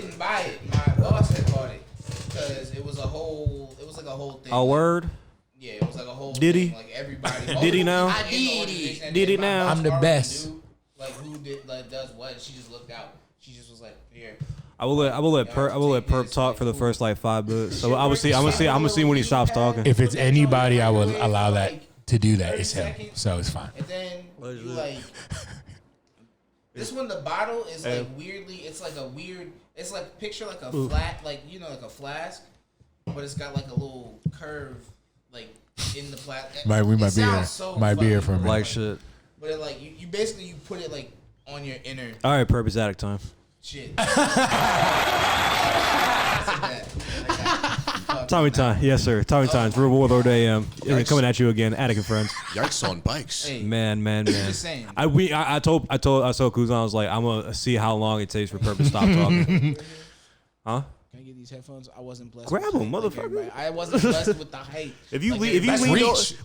didn't buy it. My boss had bought it because it was like a whole thing. A word? Yeah, it was like a whole Did thing. he? Like everybody. Did he now? I did. Did he now? I'm the best. Like who did does what? She just looked out. She just was like, here. I will let Perp talk for the first like 5 minutes. So I'm gonna see when he stops talking. If it's anybody, I will allow that to do that. It's him, so it's fine. And then you like this one. The bottle is like weirdly. It's like a weird. It's like picture like a flat, like like a flask, but it's got like a little curve, like in the plastic. We might be here. Might be here for a minute. Like shit. But it, like you basically you put it like on your inner. All right, Perp, it's addict time. Shit. Tommy time, yes sir. Tommy times, Real Warlord AM. Coming at you again, Attic and Friends. Yikes on bikes. Hey, Man. just saying. I told Kuzan, I was like, I'm gonna see how long it takes for Perp to stop talking. Huh? Can I get these headphones? I wasn't blessed. Grab with them, like motherfucker. everybody. I wasn't blessed with the height. If you like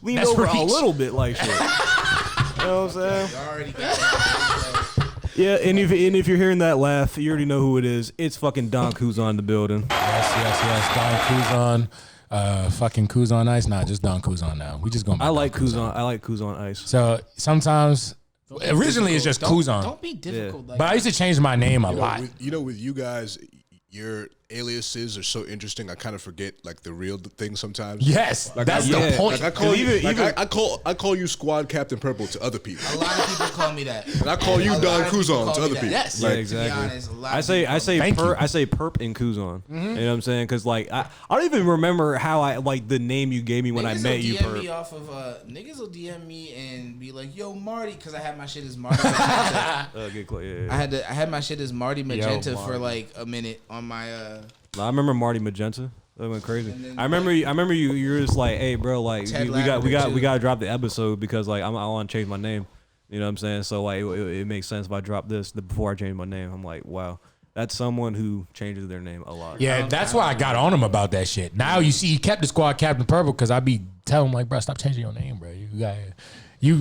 lean over a little bit like shit. You know what I'm saying? You already got it. Yeah, and if you're hearing that laugh, you already know who it is. It's fucking Don Kuzan in the building. Yes. Don Kuzan. Fucking Kuzan Ice. Nah, just Don Kuzan now. We just going back. I like Kuzan Ice. So sometimes, originally it's just Kuzan. Don't be difficult. Yeah. Like But I used to change my name a lot. With you guys, your aliases are so interesting. I kind of forget like the real thing sometimes. Yes, like, that's the point. Like I call you Squad Captain Purple to other people. a lot of people call me that. And I call you Don Kuzan to other people. Yes, Yeah, like, exactly. To be honest, a lot I of say people I say Perp and Kuzan. You know what I'm saying? Because like I don't even remember how I like the name you gave me when I met you. Niggas will DM me off of niggas will DM me and be like, "Yo, Marty," because I had my shit as Marty. Get clear. Yeah. I had my shit as Marty Magenta Marty. for like a minute on my. I remember Marty Magenta. That went crazy. I remember you. You were just like, "Hey, bro, like we got to drop the episode because like I want to change my name." You know what I'm saying? So like it makes sense if I drop this before I change my name. I'm like, wow, that's someone who changes their name a lot. Yeah, that's why I got on him about that shit. Now you see, he kept the Squad Captain Purple because I be telling him like, bro, stop changing your name, bro.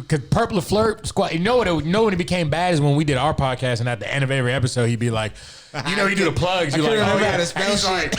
Cause Purple Flirt Squad. You know when it became bad is when we did our podcast, and at the end of every episode, he'd be like, you do the plugs. You like, oh yeah, and he's like,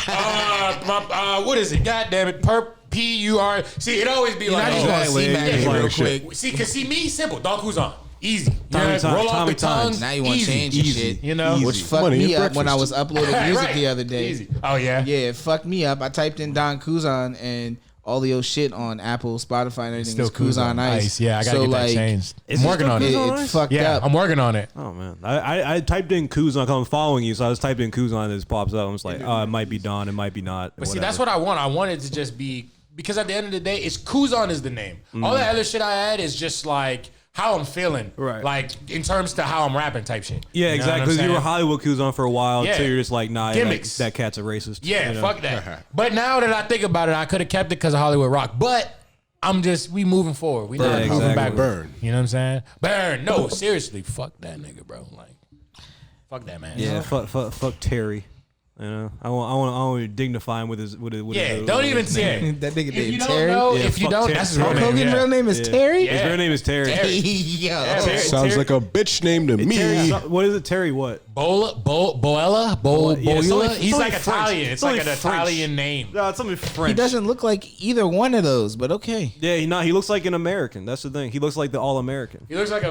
what is it? God damn it, P-U-R. See, it always be like, real quick. See, me simple. Don Kuzan. Easy. Tommy roll off the tongue. Now you want to change your shit, you know, which fucked me up when I was uploading music the other day. Easy. Oh yeah, yeah, it fucked me up. I typed in Don Kuzan and all your shit on Apple, Spotify, and everything still is Kuzan Ice. Yeah, I gotta get that changed. I'm working on it. It fucked up. I'm working on it. Oh man, I typed in Kuzan because I'm following you, so I was typing in Kuzan and it pops up. I was like, oh, it might be Don, it might be not. But see, that's what I want. I want it to just be, because at the end of the day, it's Kuzan is the name. All that other shit I add is just like how I'm feeling, right? Like in terms to how I'm rapping type shit. Yeah, exactly. Because you were Hollywood Kuzan for a while, Yeah. so you're just like, nah, Gimmicks. that cat's a racist. Yeah, you know? fuck that. But now that I think about it, I could have kept it because of Hollywood Rock. But we moving forward. We not moving back. Burn. You know what I'm saying? Burn. No, seriously, fuck that nigga, bro. Like, fuck that man. Yeah, fuck Terry. You know, I want to dignify him with his Yeah, don't even say it. That nigga If you named don't Terry. know, Yeah, if you fuck don't, Terry. that's his real Hulk name. Hogan's real name is Terry? His real name is Terry. Yo. Sounds like a bitch name to me. Terry, what is it? Terry what? Boella? He's like French. Italian. It's like an French. Italian name. No, it's something French. He doesn't look like either one of those, but okay. Yeah, he looks like an American. That's the thing. He looks like the all-American. He looks like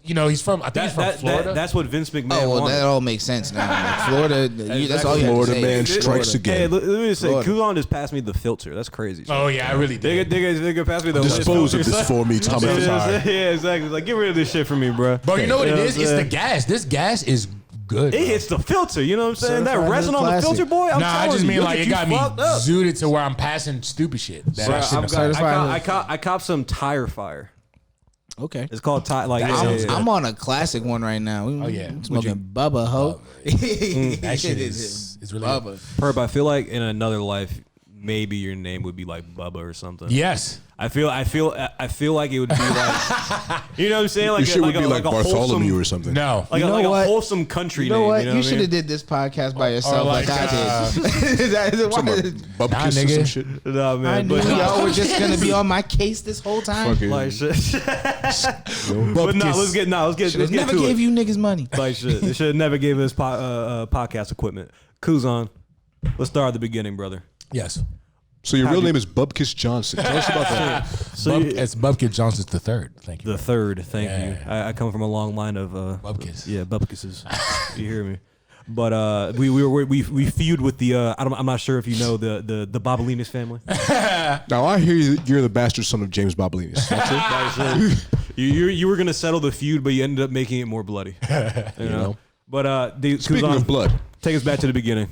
he's from, I think he's from Florida. That's what Vince McMahon Oh, well, wanted. that all makes sense now. Like, Florida, that's all you have to Florida say. man strikes Hey, again. let me just say, Florida. Kuzan just passed me the filter. That's crazy. Oh, yeah, I really did. They could pass me the Dispose of this for me, Tommy. I'm sorry. Yeah, exactly. Like, get rid of this shit from me, bro. Bro, you know what it You is? what It's I'm the saying? gas. This gas is good. It bro. hits the filter. You know what I'm saying? Certified That resin on the classic. filter, boy. I'm Nah, I telling just you, mean look like at it you got me fucked up. zooted to where I'm passing stupid shit. That Bro, I shouldn't have passed. I cop some tire fire. Okay. It's called tire. Like I'm on a classic one right now. Oh, yeah. I'm smoking Bubba, ho. That shit is really Bubba. Perp, I feel like in another life, maybe your name would be like Bubba or something. Yes. I feel like it would be like, you know what I'm saying? Like Your shit would be like a Bartholomew or something. No. Like, You know like a what? wholesome country You know name. what? You, know You what I should mean? have did this podcast by yourself like, like I did. Is that- is it- why- Bubkiss or nigga. some shit. No, man. I knew But, y'all were just gonna be on my case this whole time. Fucking like shit. But Bubkiss. let's get Should've never to gave it. you niggas money. Like shit. They should have never gave us podcast equipment. Kuzan, let's start at the beginning, brother. Yes. So your real name is Bubkiss Johnson. Tell us about that. So It's Bubkiss Johnson's the third. Thank you. the third, thank Yeah. you. I come from a long line of Bubkiss. Yeah, Bubkisses. You hear me? But we feud with the I'm not sure if you know the Bobolinis family. Now I hear you're the bastard son of James Bobolinis. That's it? You were gonna settle the feud, but you ended up making it more bloody. You know. But Speaking Kuzan, of blood, take us back to the beginning.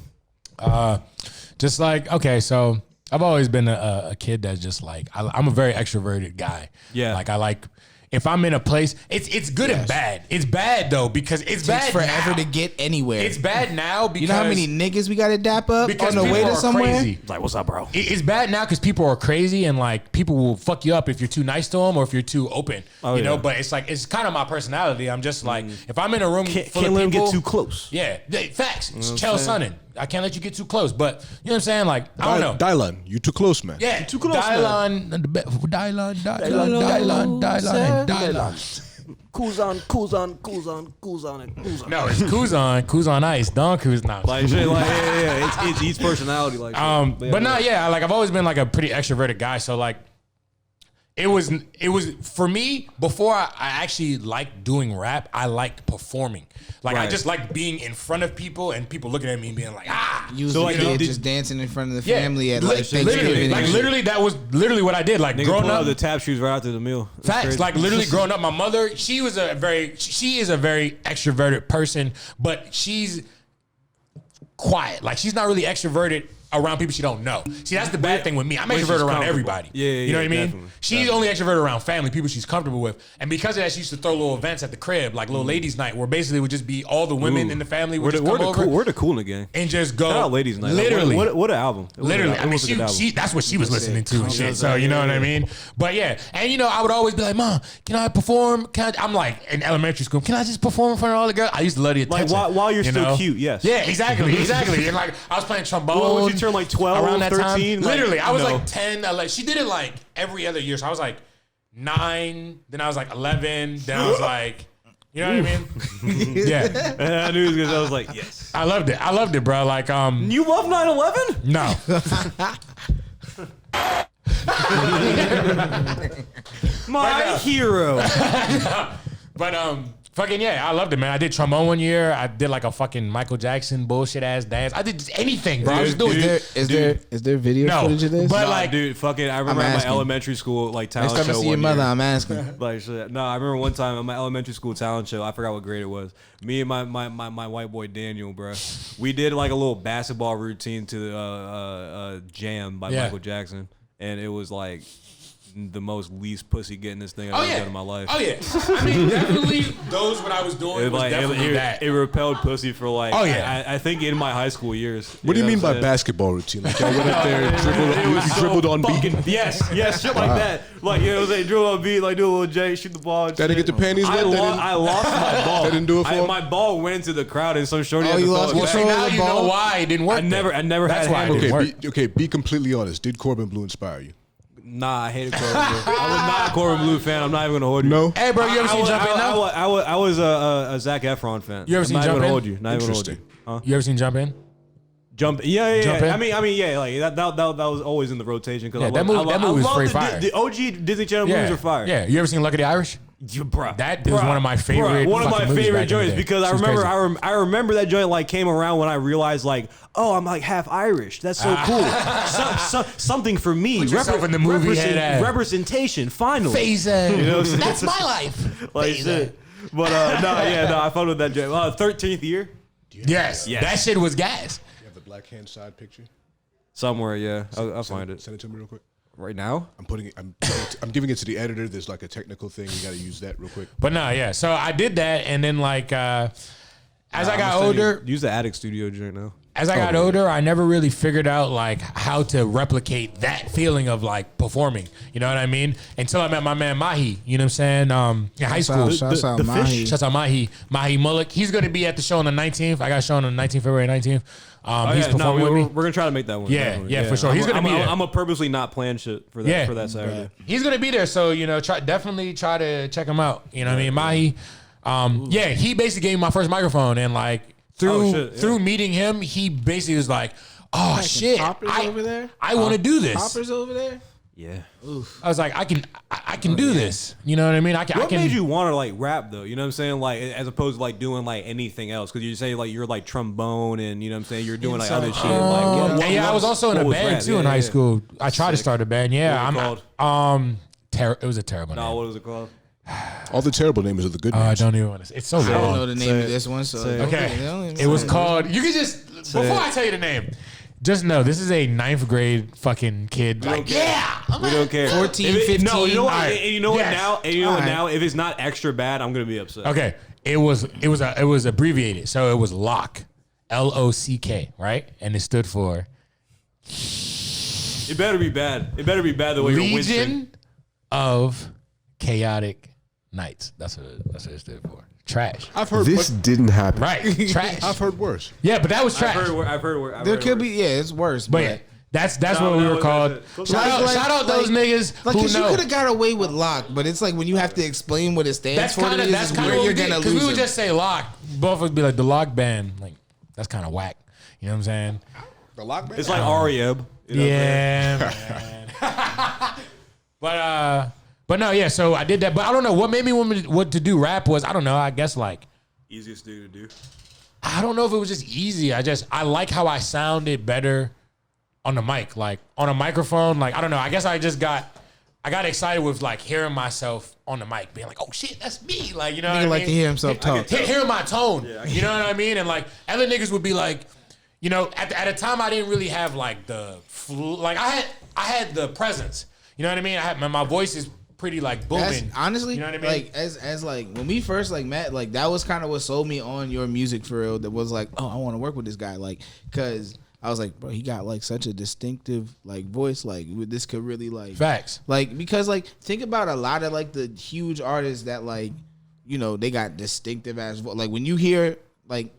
Just like, okay, so I've always been a kid that's just like, I'm a very extroverted guy. Yeah. Like, I like, if I'm in a place, it's good and bad. It's bad though, because it's Takes bad forever now. to get anywhere. It's bad now because You know how many niggas we got to dap up because on the way people to are somewhere? crazy. Like, what's up, bro? It's bad now because people are crazy and like people will fuck you up if you're too nice to them or if you're too open. You know, but it's like, it's kind of my personality. I'm just like, if I'm in a room full Can't of let him people, get too close. yeah, facts. It's Chael Sonnen. I can't let you get too close. But you know what I'm saying? Like, I don't know. Dylan, you too close, man. Yeah, too close, Dylan, Dylan. Kuzan. No, it's Kuzan Ice, Don Kuzan. Like shit, like yeah. It's each personality, like. But not like I've always been like a pretty extroverted guy. So like, it was for me before I actually liked doing rap. I liked performing. Like I Right. just liked being in front of people and people looking at me and being like, ah. You was So, the like, kid did- just dancing in front of the Yeah, family at like literally, Thanksgiving. like and shit. literally, that was literally what I did. Like Nigga growing pull out up, the tap shoes right after the meal. It's facts. crazy. Like literally growing up, my mother, she is a very extroverted person, but she's quiet. Like she's not really extroverted around people she don't know. See, that's the bad thing with me. I'm When she's extroverted around comfortable. everybody. Yeah, you know what I mean? definitely, She's only extroverted around family, people she's comfortable with. And because of that, she used to throw little events at the crib, like little ladies' night, where basically would just be all the women Ooh. in the family We're would the, just we're come the over cool. We're the cool in the gang. and just go. Shout out ladies' night. Literally. What an album. It was a Literally, good- I it mean, was a good album. that's what she was listening to and shit. So you know what I mean? But yeah, and you know, I would always be like, "Mom, can I perform? I'm like in elementary school. Can I just perform in front of all the girls?" I used to love the Like, attention. while you're you still know? cute, yes. Yeah, exactly. And like, I was playing trombone. Well, would you turn like 12, around that 13? time? Like, Literally, I was no. like 10, 11. She did it like every other year. So I was like 9, then I was like 11, then I was like, you know what I mean? Yeah, I knew he was gonna. I was like, yes. I loved it, bro. Like, You love 9/11? no. My hero. But fucking yeah, I loved it, man. I did trombone one year. I did like a fucking Michael Jackson bullshit ass dance. I did just anything, bro. I was doing Is there video No, footage of this? but Nah, like, dude, fucking. I remember I'm at my asking. elementary school like Next talent time I show see your one mother, year. I'm asking. Like shit. No, I remember one time at my elementary school talent show. I forgot what grade it was. Me and my white boy Daniel, bro. We did like a little basketball routine to Jam by Yeah. Michael Jackson, and it was like the most least pussy getting this thing I've oh ever yeah, done in my life. oh yeah. I mean, definitely those what I was doing It, was like, definitely that. it repelled pussy for like Oh, yeah. I think in my high school years. What do you know mean what by I'm saying? basketball routine? Like y'all went up there and dribbled on beat? Yes, shit like that. Like, you know, they dribble on beat, like do a little J, shoot the ball. That didn't get the panties I, wet? I lost my ball. That didn't do it for him? My ball went into the crowd and some shorty Oh, had to you throw lost it Well, back. see, control now of the you know ball? why it didn't work. I never That's had why it handles. didn't work. Be completely honest. Did Corbin Blue inspire you? Nah, I hated Corbin Blue. I was not a Corbin Blue fan. I'm not even gonna hold you. No. Hey, bro, you ever seen Jump In now? I was a Zac Efron fan. You ever I'm seen not Jump even gonna In? hold you. Not even gonna hold you. Interesting. Huh? You ever seen Jump In? Jump, yeah. Jump In? I mean, yeah. Like that was always in the rotation because Yeah, that movie was straight fire. The OG Disney Channel movies are fire. Yeah, you ever seen Lucky the Irish? That is one of my favorite one of my fucking movies favorite back in the joints day. because I She was remember crazy. I remember that joint like came around when I realized like, oh, I'm like half Irish. That's so cool. Something for me. Put yourself in the movie head ass. Representation. Finally. Phasing. You know what I'm saying? That's my life. Like Phasing. shit. But no, I fucked with that joint. 13th year. Yes, that shit was gas. You have the black hand side picture? Somewhere, yeah. I'll find it. Send it to me real quick. Right now? I'm giving it to the editor. There's like a technical thing. You got to use that real quick. But no, yeah. So I did that, and then like as I got I'm older, use the Attic Studio joint now. as I got older, I never really figured out like how to replicate that feeling of like performing. You know what I mean? Until I met my man Mahi. You know what I'm saying? In high school. Shouts out Mahi. Shouts out Mahi Mullick. He's going to be at the show on the 19th. I got a show on the 19th, February 19th. He's performing with me. We're gonna try to make that one. Yeah, for sure. He's gonna be there. I'm gonna purposely not plan shit for that Saturday. He's gonna be there, so definitely try to check him out. You know what I mean? Mahi. He basically gave me my first microphone, and like through meeting him, he basically was like, "Oh shit, over there? I want to do this." Hoppers over there? Yeah. Oof. I was like, I can do this. You know what I mean? What made you want to like rap though? You know what I'm saying? Like as opposed to like doing like anything else, because you say like you're like trombone and you know what I'm saying you're doing like other shit. I was also in a band too in high school. I tried to start a band. Yeah, what was it called? It was a terrible name. No, what was it called? All the terrible names are the good I names. don't even want to. It's so long. I don't know the name of this one, so Okay. It was called. You can just before I tell you the name. Just know this is a 9th grade fucking kid. We don't care. 14, 15. No, you know what? Right. And you know what Yes. now? And you know what now? If it's not extra bad, I'm gonna be upset. Okay. It was abbreviated, so it was LOCK, LOCK, right? And it stood for It better be bad. It better be bad the way you're wincing. Legion of Chaotic Nights. That's what it stood for. Trash. I've heard This didn't happen. Right. Trash. I've heard worse. Yeah, but that was trash. I've heard. There could be, it's worse. But yeah, that's what we were called. Shout out those niggas Like, who cause you know. could have got away with lock, but it's like when you have to explain what it stands That's for, kind of where what you're we did. gonna Because lose. we would them. just say lock. Both of us be like the lock band. Like that's kind of whack. You know what I'm saying? The lock band? It's like Arieb. Yeah, man. But no, yeah. So I did that, but I don't know what made me what to do. Rap was, I don't know. I guess like Easiest thing to do. I don't know if it was just easy. I like how I sounded better on the mic, like on a microphone. Like I don't know. I guess I got excited with like hearing myself on the mic, being like, "Oh shit, that's me!" Like you know, what I like mean? to hear himself talk. Hearing my tone. You know what I mean? And like other niggas would be like, you know, at a time I didn't really have like like I had the presence. You know what I mean? I had my voice is pretty like booming. Honestly, you know what I mean? like as like when we first like met, like that was kind of what sold me on your music for real. That was like, oh, I want to work with this guy, like, cause I was like, bro, he got like such a distinctive like voice, like this could really like Facts. like because like think about a lot of like the huge artists that like, you know, they got distinctive ass like when you hear like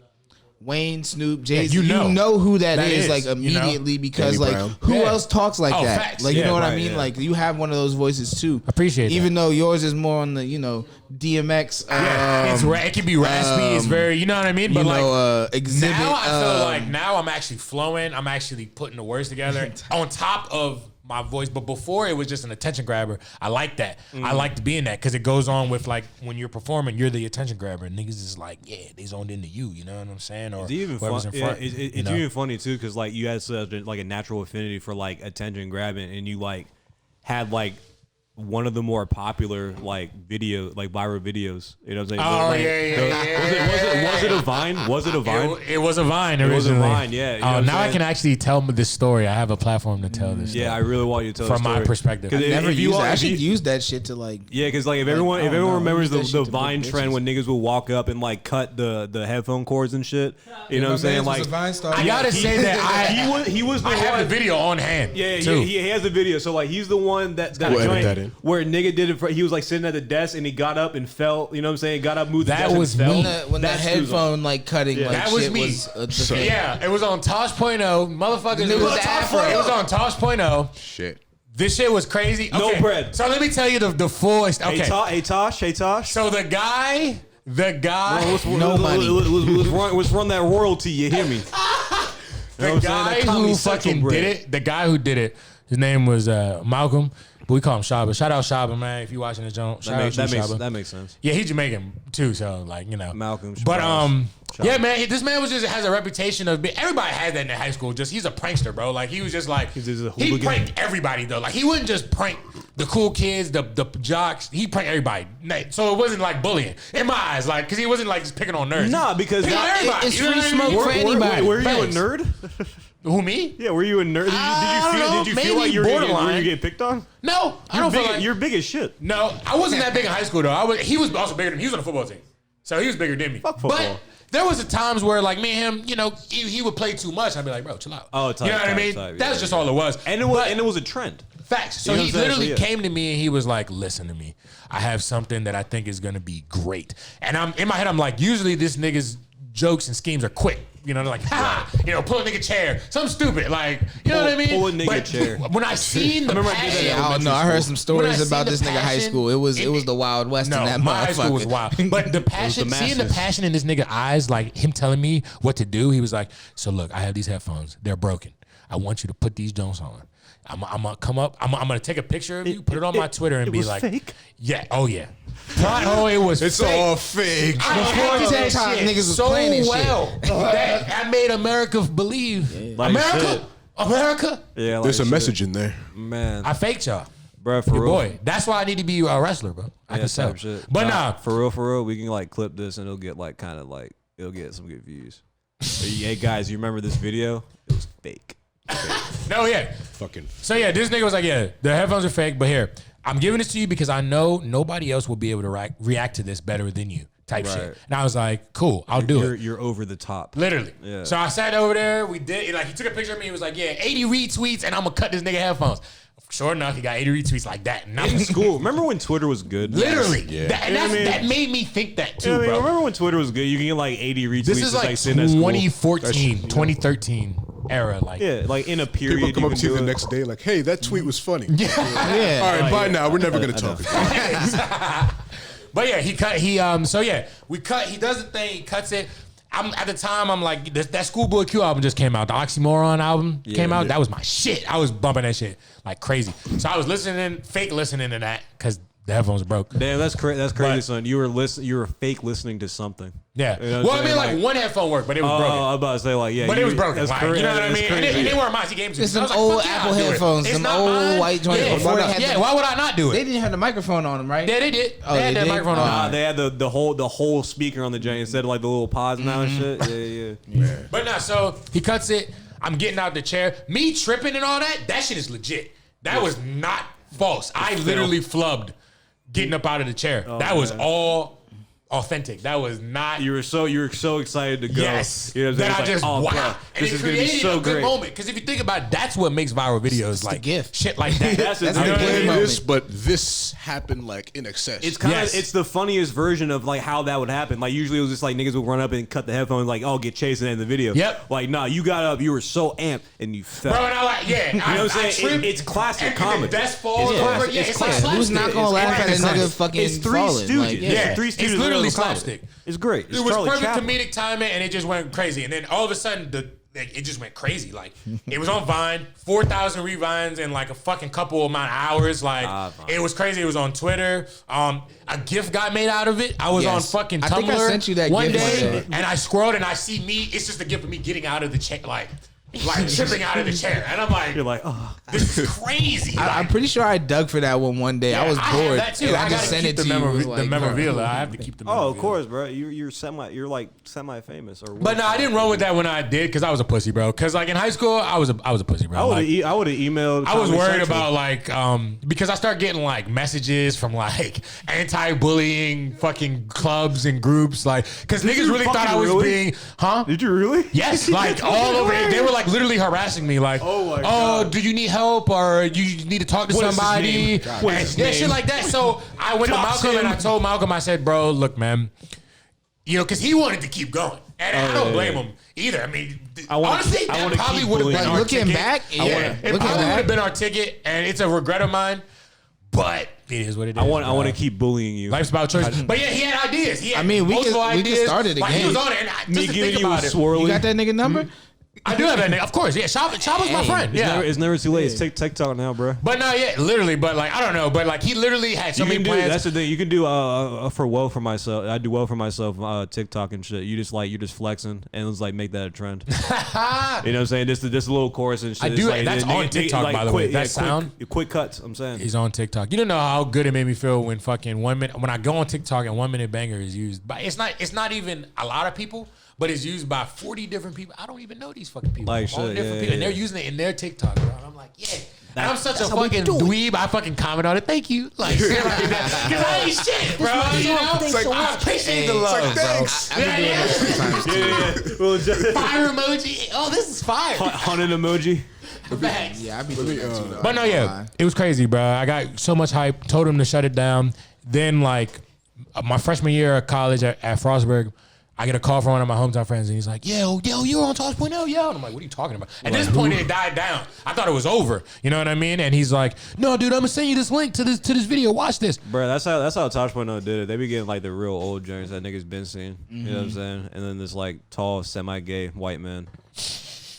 Wayne, Snoop, Jay-Z, you know who that is, is, like you know? immediately because Danny like Brown. who Yeah. else talks like that? Facts. Like you know what I right, mean? yeah. Like you have one of those voices too. Appreciate Even that. though yours is more on the, you know, DMX. It can be raspy. It's very, you know what I mean? But you like know, exhibit. now I feel like now I'm actually flowing. I'm actually putting the words together on top of my voice. But before it was just an attention grabber. I like that. I like being that because it goes on with like when you're performing, you're the attention grabber. And niggas is like, yeah, they zoned into you. You know what I'm saying? Or It's even whoever's fun. in front. It's even funny too, because like you had such like a natural affinity for like attention grabbing, and you like had like one of the more popular like viral videos. You know what I'm saying? Oh, Like, yeah. Was it a Vine? Was it a Vine? It was a Vine It was a originally. Vine, yeah. You know what I'm Now I saying? can actually tell this story. I have a platform to tell this. Yeah, I story. really want you to tell From the my story. perspective. 'Cause I never if you used are- that. I if you- should use that shit to like. Yeah, because like if I everyone don't know, remembers use that the shit to Vine book trend bitches. when niggas would walk up and like cut the headphone cords and shit. You know what I'm saying? Like I gotta say that he was the I have the one. video on hand. Yeah, too. he has the video. So like he's the one that We'll edit joint that in. where nigga did it. He was like sitting at the desk and he got up and fell. You know what I'm saying? Got up, moved. That the desk was and fell. me. When the That's headphone like cutting, like That was shit me. was a thing. Yeah, it was on Tosh.0. Motherfuckers, It was Afro. It was on Tosh.0. Shit. This shit was crazy. No Okay, bread. So let me tell you the full. Okay. Hey Tosh. So the guy. Let's run that royalty. You hear me? The guy who fucking did it. The guy who did it. His name was Malcolm. But we call him Shaba. Shout out Shaba, man. If you watching the joint, shout out to Shaba. That makes sense. Yeah, he's Jamaican too, so like you know. Malcolm. But Shabazz. yeah, man, this man was just has a reputation of being. Everybody had that in high school. Just he's a prankster, bro. Like he was just like He's just a he hooligan. pranked everybody though. Like he wouldn't just prank the cool kids, the jocks. He pranked everybody. So it wasn't like bullying in my eyes, like because he wasn't like just picking on nerds. Nah, because Picking on everybody. it's You know free what I mean? smoke for anybody. Were you a Thanks. nerd? Who me? Yeah, were you a nerd? I Did you don't feel know, like you were borderline. going to get picked on? No, I don't feel like You're big as shit. No, I wasn't that big in high school though. He was also bigger than me. He was on the football team, so he was bigger than me. Fuck football. But there was times where like me and him, you know, he would play too much. I'd be like, bro, chill out. Oh, type, you know what I mean? That's just all it was. And it was a trend. Facts. So he literally came to me and he was like, listen to me. I have something that I think is gonna be great. And I'm in my head, I'm like, usually this nigga's jokes and schemes are quick. You know, they're like, ha, you know, pull a nigga chair. Something stupid. Like, you know what I mean? Pull a nigga chair. When I seen the passion, I don't know. I heard some stories about this nigga high school. It was the Wild West in that my motherfucker. high school was wild. But the passion, seeing the passion in this nigga eyes, like him telling me what to do, he was like, so look, I have these headphones. They're broken. I want you to put these Jones on. I'm gonna come up. I'm gonna take a picture of you, put it on my Twitter, and be like, fake? Yeah, oh yeah. It was. It's fake. all fake. Before TikTok, niggas was so playing this well. That I made America believe. Like America, America. Yeah, like There's a message in there. Man, I faked y'all, bro. For your real. boy. That's why I need to be a wrestler, bro. I can sell. Shit. But nah, for real, we can like clip this and it'll get like kind of like it'll get some good views. Hey guys, you remember this video? It was fake. no, yeah. Fucking. So yeah, this nigga was like, yeah, the headphones are fake, but here, I'm giving this to you because I know nobody else will be able to react to this better than you, type shit. And I was like, cool, I'll do it. You're over the top. Literally. Yeah. So I sat over there, we did, like he took a picture of me, he was like, yeah, 80 retweets and I'm gonna cut this nigga headphones. Sure enough, he got 80 retweets like that. And In school, remember when Twitter was good? Literally. Yeah. That made me think that too, bro. Remember when Twitter was good? You can get like 80 retweets. This is like sitting at school. 2014, 2013 era. Like, Yeah, like in a period. People come you up can to you do the it. next day like, hey, that tweet was funny. Yeah. All right, bye now. We're never going to talk again. but yeah, so yeah, we cut, he does the thing, he cuts it. At the time, I'm like, that Schoolboy Q album just came out. The Oxymoron album came out. Yeah. That was my shit. I was bumping that shit like crazy. So I was fake listening to that because the headphones broke. Damn, that's crazy. That's crazy, son. You were fake listening to something. Yeah. You know well, I mean, like one headphone worked, but it was broken. I was about to say, like, yeah. But it was broken. That's Like, crazy. you know what I mean? And they weren't mine. He gave them to me. It's some I was like, old fuck yeah, Apple I'll do it. headphones, It's some not old mine. white joints. Yeah, Before they had the- why would I not do They it? didn't have the microphone on them, right? Yeah, they did. Oh, they had they that did? microphone on. They had the whole speaker on the joint instead of like the little pods now and shit. Yeah. But nah, so he cuts it. I'm getting out the chair. Me tripping and all that shit is legit. That was not false. I literally flubbed getting up out of the chair. That was all authentic. That was not. You were so excited to go. Yes. You know what I'm That I saying? just, It's like, wow. bro, And this it is gonna be created so a good great. moment. Because if you think about it, that's what makes viral videos like gift. shit like that. That's That's the the thing. gift. Played moment. this, but this happened like in excess. It's kind of Yes. it's the funniest version of like how that would happen. Like usually it was just like niggas would run up and cut the headphones like get chased and end the video. Yep. Like nah, you got up, you were so amped and you fell. Bro, and I like, yeah. You know what I'm saying? It's classic comedy. That's fall. It's classic. Yeah, It's it's like classic. Who's slapstick. not gonna laugh at a It's nigga classic. fucking It's Three falling? Stooges. Like, Yeah, Yeah. Three It's Stooges. literally level comedy. slapstick. It's great. It's It was Charlie perfect Chaplin. comedic timing, and it just went crazy. And then all of a sudden, it just went crazy. Like it was on Vine, 4,000 rewinds in like a fucking couple amount of hours. Like Vine. it was crazy. It was on Twitter. A GIF got made out of it. I was Yes. on fucking Tumblr I think I sent you that one GIF day, one day. and I scrolled and I see me. It's just a GIF of me getting out of the chair, like tripping out of the chair, and I'm like, You're like, oh. this is crazy. I'm Like, pretty sure I dug for that one day. I was have bored. that too. And I I gotta just sent keep it to the you. It was the like, memorabilia. I have to keep the. Oh, of memorabilia. course, bro. You're like semi famous or. But no, I didn't run with that when I did because I was a pussy, bro. Because like in high school, I was a pussy, bro. I would Like, have emailed. I was Comedy worried Central. about like because I started getting like messages from like anti-bullying fucking clubs and groups, like because niggas you really thought I fucking was really? being, huh? Did you really? Yes, like all over it. They were like literally harassing me, like, Oh my oh, God. do you need help or you need to talk to What is his somebody? name? What is And his yeah, name? shit like that. So I went to Dox Malcolm and him. I told Malcolm, I said, bro, look, man, you know, because he wanted to keep going, and I don't blame him either. I mean, wanna honestly, keep- I that wanna probably keep would have been bullying. our Looking ticket. back, Yeah, yeah. it Looking probably would back. have been our ticket, and it's a regret of mine. But it is what it is. I want bro. to keep bullying you. Life's about choice. But yeah, he had ideas. He had I mean, we multiple could ideas. start it Like, he again. was on it. And Me just to giving think you a about it, swirly. You got that nigga number? I do have that nigga. Of course, yeah. Shop was my friend. Yeah. It's never too late. It's TikTok now, bro. But no, yeah, literally. But like, I don't know. But like, he literally had so You many can do plans. that's the thing. You can do for well for myself. I do well for myself. TikTok and shit. You're just flexing and it's like make that a trend. You know what I'm saying? Just a little chorus and shit. I It's do. like, That's nigga- on nigga- TikTok, like by the way. That sound. quick cuts. I'm saying. He's on TikTok. You don't know how good it made me feel when fucking 1 minute when I go on TikTok and 1 minute banger is used. But it's not even a lot of people. but it's used by 40 different people. I don't even know these fucking people. Like, All shit, different yeah, people. yeah. And they're using it in their TikTok, bro. And I'm like, yeah. And I'm such a fucking dweeb. I fucking comment on it. Thank you. Like, shit like that. Because I ain't shit, bro. You know? It's like, I appreciate the love, bro. thanks. I've been doing that sometimes too. Well, just Fire emoji. Oh, this is fire. hunting emoji. Facts. Yeah, I be doing that too. Though. But no, yeah, it was crazy, bro. I got so much hype. Told him to shut it down. Then, like, my freshman year of college at Frostburg, I get a call from one of my hometown friends, and he's like, yo, you're on Tosh.0, yo. And I'm like, what are you talking about? At this point, it died down. I thought it was over. You know what I mean? And he's like, no, dude, I'm gonna send you this link to this video. Watch this. Bro, that's how Tosh.0 did it. They be getting like the real old joints that niggas been seeing. You know what I'm saying? And then this like tall, semi-gay white man.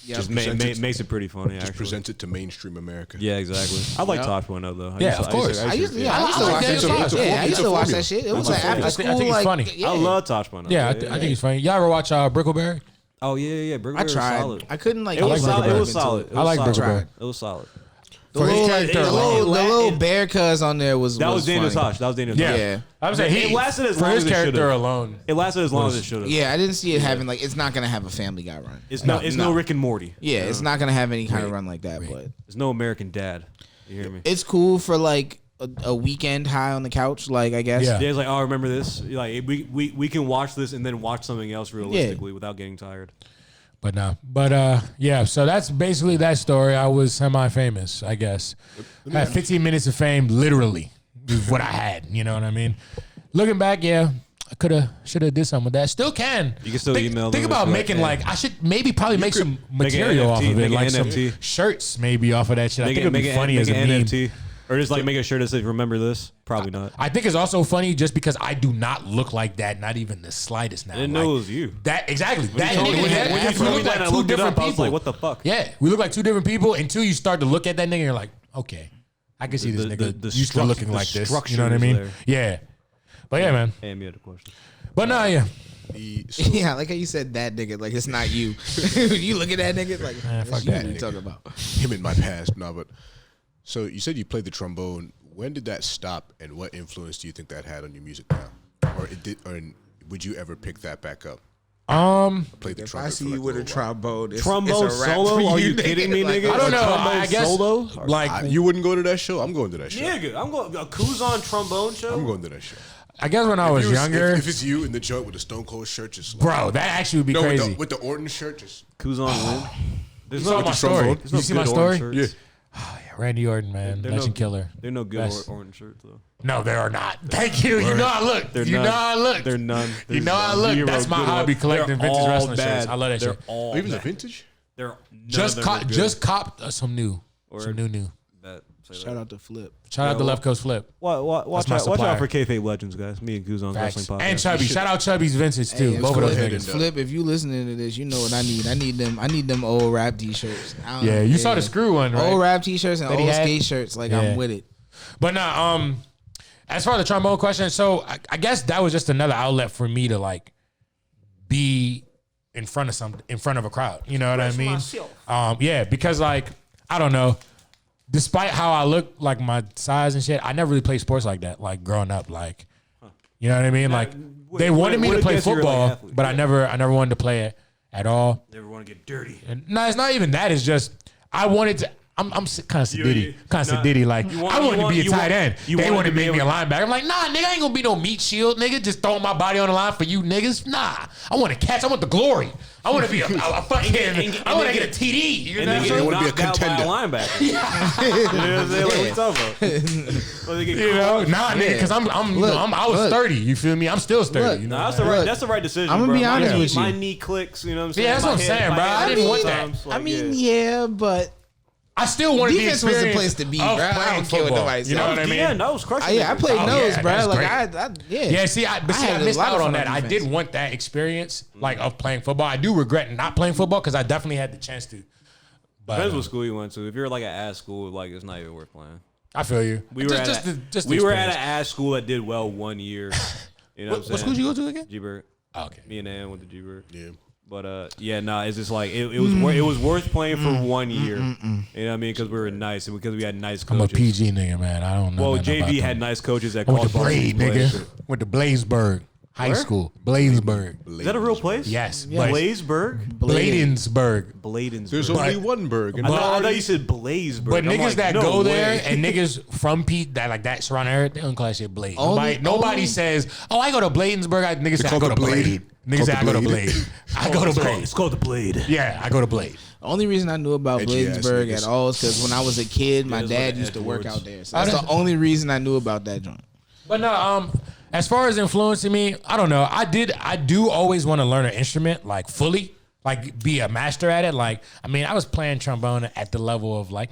Yeah, Just makes it pretty funny, Just actually. present it to mainstream America. Yeah, exactly. I like Tosh.0 though. Yeah, of course. I used to I watch like that that shit. shit. Yeah, I used to watch that shit. It was like after I school. think it's like, funny. Yeah. I love Tosh.0. Yeah, I think he's funny. Y'all ever watch Brickleberry? Oh yeah. Brickleberry I was tried. solid. I couldn't like. It was like solid. Brickleberry. It was solid. I like Brickleberry. It was solid. The little, his like, character the alone. little bear cuz on there was That was Daniel funny. Tosh. That was Daniel Yeah. Tosh. Yeah. I was saying It lasted as for long his as it character should've. alone. It lasted as long as it should have. Yeah, I didn't see it having like it's not gonna have a Family Guy run. It's no Rick and Morty. Yeah, it's not gonna have any kind of run like that. But It's no American Dad. You hear me? it's cool for like a weekend high on the couch. Like I guess. Yeah. Yeah, it's like, oh, remember this? Like we can watch this and then watch something else realistically without getting tired. But no. But yeah, so that's basically that story. I was semi-famous, I guess. I had 15 minutes of fame, literally, is what I had. You know what I mean? Looking back, yeah, I should have did something with that. Still can. You can still email Think them about if you making like, like I should maybe probably make some make an material off NFT, of it, make like an some NFT. shirts maybe off of that shit. I think it'd be funny as a an meme. NFT. Or just like make a shirt that says "Remember this." Probably not. I think it's also funny just because I do not look like that, not even the slightest now. I didn't know it was you. That exactly. That told me nigga, that- when you we told me look that like and I two looked it different up, I was people. like, what the fuck? Yeah, we look like two different people until you start to look at that nigga and you're like, okay, I can see this nigga used to looking like this. You know what I structure mean? is there. Yeah. But yeah, man. Amy had a question. But no, yeah. Yeah, like how you said that nigga, like it's not you. You look at that nigga, like fuck you that you nigga. talking about. Him in my past. No, but so you said you played the trombone. When did that stop, and what influence do you think that had on your music now? Or it did, or would you ever pick that back up? Play the If trumpet I see for, like, you with a little while. trombone, it's Trombone it's a wrap solo? for Are you kidding me, Like, nigga? I don't know. Trombone I guess solo? like You wouldn't go to that show? I'm going to that show. Nigga, I'm going a Kuzan trombone show. I'm going to that show. I guess when I was If you younger, if it's you in the joint with a Stone Cold shirt, just like, bro, that actually would be no, crazy. with the Orton shirt, just Kuzan win. There's You saw my story. trombone. there's You no see good my orange story? shirts. Randy Orton, man, They're legend no, killer. They're no good Best. orange shirts though. No, there are not. Thank you. You know I look. They're You none. know I look. They're none. You There's know I look. zero That's my good hobby, ones. collecting They're vintage all wrestling bad. shirts. I love that They're shit. all even the bad. vintage. They're none Just of them are good. just copped some new. Some new. Bet. Say that. Shout out to Flip. Shout out to Left Coast Flip. Watch my out supplier. for Kayfabe Legends, guys. Me and Kuzan's Wrestling Facts. Podcast. And Chubby. Shout out Chubby's Vintage too. Hey, Both of those Flip. niggas. Flip, if you listening to this, you know what I need. I need them old rap t-shirts. Yeah, you saw the screw one, right? Old rap t-shirts and That he old had? skate shirts. Like Yeah. I'm with it. But nah, as far as the trombone question, so I guess that was just another outlet for me to like be in front of a crowd. You know what I mean? Yeah, because like I don't know. Despite how I look, like my size and shit, I never really played sports like that. Like growing up, like you know what I mean. Like they wanted me to play football, but I never wanted to play it at all. Never want to get dirty. And no, it's not even that. It's just I wanted to. I'm kind of sedity. Like I wanted to be a tight end. They wanted to make me a linebacker. I'm like, nah, nigga, I ain't gonna be no meat shield, nigga. Just throwing my body on the line for you niggas. Nah, I want to catch. I want the glory. I want to be a fucking. I want to get a TD. You know what I'm And saying? they wanna be a knocked out by contender. linebacker. You know what I'm saying? Like, what you talking about? Well, they get You know, nah, nigga, because Look, I was 30. You feel me? I'm still 30. Look, you know, Nah, Look, that's the right decision. I'ma bro. be honest my with you. My knee clicks. You know what I'm saying? Yeah, that's My what I'm head- saying, my bro. head I didn't want that. sometimes, like, I mean, yeah. yeah, but I still wanted the defense was the experience place to be, of bro. I playing don't care what football. nobody You know says. what I mean? Yeah, that was crushing. I played Oh, nose, yeah, bro. that's Like great. yeah. Yeah, see, I had a missed lot out of on fun that. on I defense. did want that experience, like of playing football. I do regret not playing football because I definitely had the chance to. But Depends what school you went to. If you're like an ass school, like it's not even worth playing. I feel you. We were just at the we were at an experience. ass school that did well 1 year. You know what I'm saying? What school did you go to again? G-Bird. Oh, okay. Me and Ann went to G-Bird. Yeah. But yeah, nah, it's just like it was worth playing for 1 year. You know what I mean? Because we were nice and because we had nice I'm a coaches. PG nigga, man. I don't know. Well, nothing about JV them. had nice coaches that I went called to Braid, varsity nigga. plays. Went to Blazeburg. High School. Bladensburg. Is that a real place? Yes. Bladensburg? Bladensburg. There's only one Berg. I thought you said Blazeburg. But I'm niggas like, that no go way. there and niggas from Pete that like that surrounding area, they don't call that shit Blade. Only- Nobody says, "Oh, I go to Bladensburg." Niggas say, "I call go it to the Blade. Blade." Niggas say, "I go to Blade." I go to Blade. It's called the Blade. Yeah, I go to Blade. Only reason I knew about Edgy ass Bladensburg niggas. at all is because when I was a kid, my it's dad like used to work Edwards. out there. So that's the only reason I knew about that joint. But no, as far as influencing me, I don't know. I do always want to learn an instrument like fully, like be a master at it. Like, I mean, I was playing trombone at the level of like,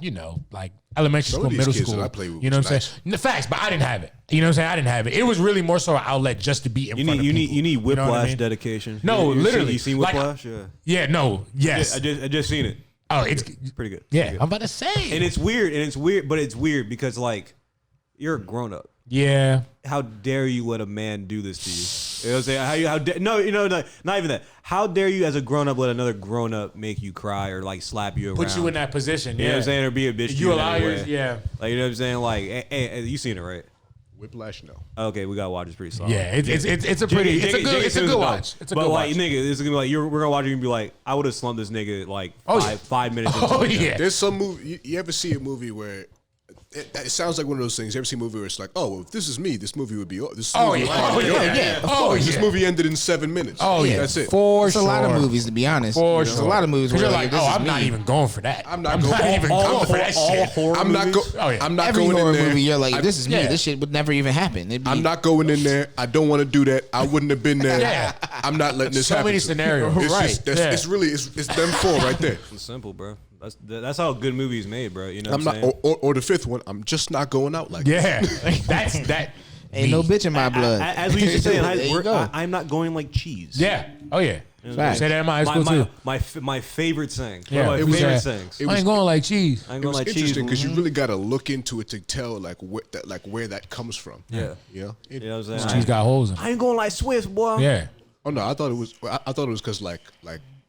like elementary Some school, of these middle kids school. that I play with You know was what I'm saying? The facts, but I didn't have it. You know what I'm saying? I didn't have it. It was really more so an outlet just to be in front of people. You need Whiplash know what I mean? dedication. No, literally. You seen Like, Whiplash? Yeah. Yeah, no, yes. I just seen it. Oh, it's Pretty good. yeah. Pretty good. I'm about to say. And it's weird, but it's weird because like you're a grown up. Yeah. How dare you let a man do this to you? You know what I'm saying? Not even that. How dare you as a grown up let another grown up make you cry or like slap you around? Put you in that position. You Yeah. know what I'm saying? Or be a bitch. to You in allow any yours. way. Yeah. Like, you know what I'm saying? Like, hey, you seen it, right? Whiplash, no. Okay, we gotta watch. It's pretty solid. Yeah. It's a pretty. It's a good watch. It's a but good like, watch. nigga, this is gonna be like we're gonna watch it and be like, I would have slumped this nigga like Oh, yeah. 5 minutes. Into Oh it. yeah. There's some movie. You ever see a movie where it sounds like one of those things? You ever see a movie where it's like, oh, well, if this is me, this movie would be. This Oh movie yeah. would be Oh over. yeah. of Oh course. This yeah. movie ended in 7 minutes. Oh yeah. That's it. For It's sure. a lot of movies, to be honest. For There's sure. a lot of movies where You're you're like, this oh, is I'm not me. even going for that. I'm not I'm going- not even going for that shit. horror I'm not movies? Oh yeah. I'm not Every going horror in there. movie, you're like, this is me. yeah. This shit would never even happen. It'd be, I'm not going in there. I don't want to do that. I wouldn't have been there. Yeah. I'm not letting this So happen. many scenarios. It's Right. just, that's, Yeah. it's really it's them four right there. It's simple, bro. That's how good movies made, bro. You know I'm what not, I'm saying? or the fifth one. I'm just not going out like Yeah. That's that. ain't no me. bitch in my blood. As we used to say in high There you school, go. I'm not going like cheese. Yeah. Oh yeah. Facts. Say that in my high school too. My favorite saying. Yeah. One of Who's my favorite that? sayings. I ain't going like cheese. I ain't It going was like cheese. interesting because you really got to look into it to tell like where that comes from. Yeah. You know. You know what I'm saying? Cheese got holes in it. I ain't going like Swiss, boy. Yeah. Oh no, I thought it was. I thought it was because like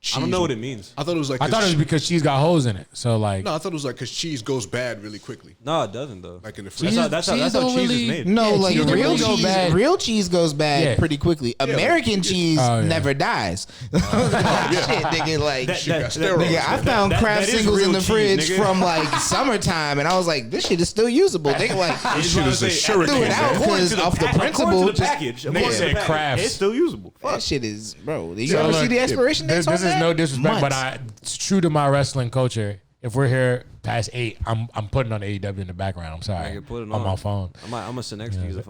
cheese. I don't know what it means. I thought it was like. I thought it was because cheese got holes in it. So like. No, I thought it was like because cheese goes bad really quickly. No, it doesn't though. Like in the That's fridge. how, that's how, cheese that's how don't cheese really- is made. No, Yeah, like cheese real really go cheese. bad. Real cheese goes bad Yeah. pretty quickly. American cheese Oh, yeah. never dies. Shit, nigga, like. Nigga, I found Kraft that is singles in real the cheese, fridge nigga. from like summertime, and I was like, this shit is still usable. They like This shit is a threw it shuriken. out because off the principle. According to the just- package, Nigga according to said the package, Crafts. it's still usable. That shit is, bro. You So ever look, see the expiration dates This on is that? no disrespect, but Months. it's true to my wrestling culture. If we're here past 8, I'm putting on AEW in the background. I'm sorry. Nigga, put it on my on. phone. I'm gonna sit next to you.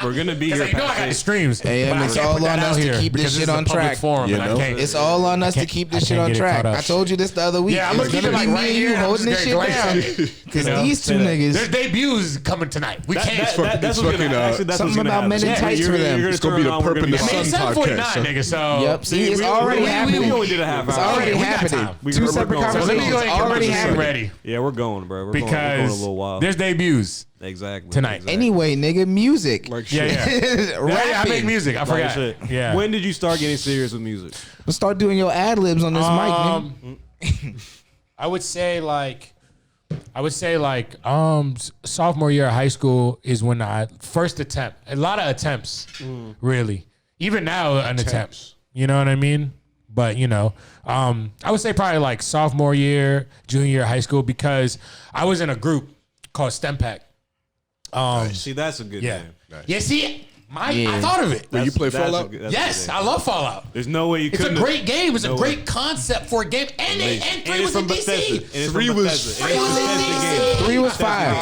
We're gonna be here. You know I got the past streams. Hey, but I it's can't all put that on out us to here keep this because shit is a on public track. Forum, You and I know? can't. It's all on us to can't- keep I this shit can't on get it track. caught up. I told you this the other week. Yeah, I'm gonna It's keep it like be right me and here. you I'm holding just this gonna shit down. glance Because You know? these two There's niggas. debuts coming tonight. We can't. That's fucking- what's it's gonna fucking, actually, that's something what's gonna about men in happen. tights You're for gonna- them. you're It's gonna be turn the around, we're perp gonna and the be- I mean, it's Sun 7:49, podcast, nigga. So Yep. See, it's already happening. We only did a half hour. It's already we got happening. time. We- Two we're separate going. So let me conversations. go ahead and get Already my shit happening. ready Yeah, we're going, bro. We're going a because little while. there's debuts. Exactly. Tonight. Exactly. Anyway, nigga, music. Like Yeah, shit. yeah. Rapping. I make music. I Like forgot. shit. Yeah. When did you start getting serious with music? Let's start doing your ad libs on this mic, nigga. I would say like sophomore year of high school is when I first attempt. A lot of attempts, really. Even now, an attempt. You know what I mean? But I would say probably like sophomore year, junior year of high school because I was in a group called STEM Pack. See, that's a good Yeah. name. Yeah. See, I Yeah. thought of it. Wait, you play That's a Fallout? good- that's a Yes, good I name. love Fallout. There's no way you It's a couldn't. great game. It's a No great way. concept for a game. And 3 And was it's in from DC. Bethesda. And it's Three from was- Bethesda. Three And was it's in Bethesda DC. game. 3 was fire.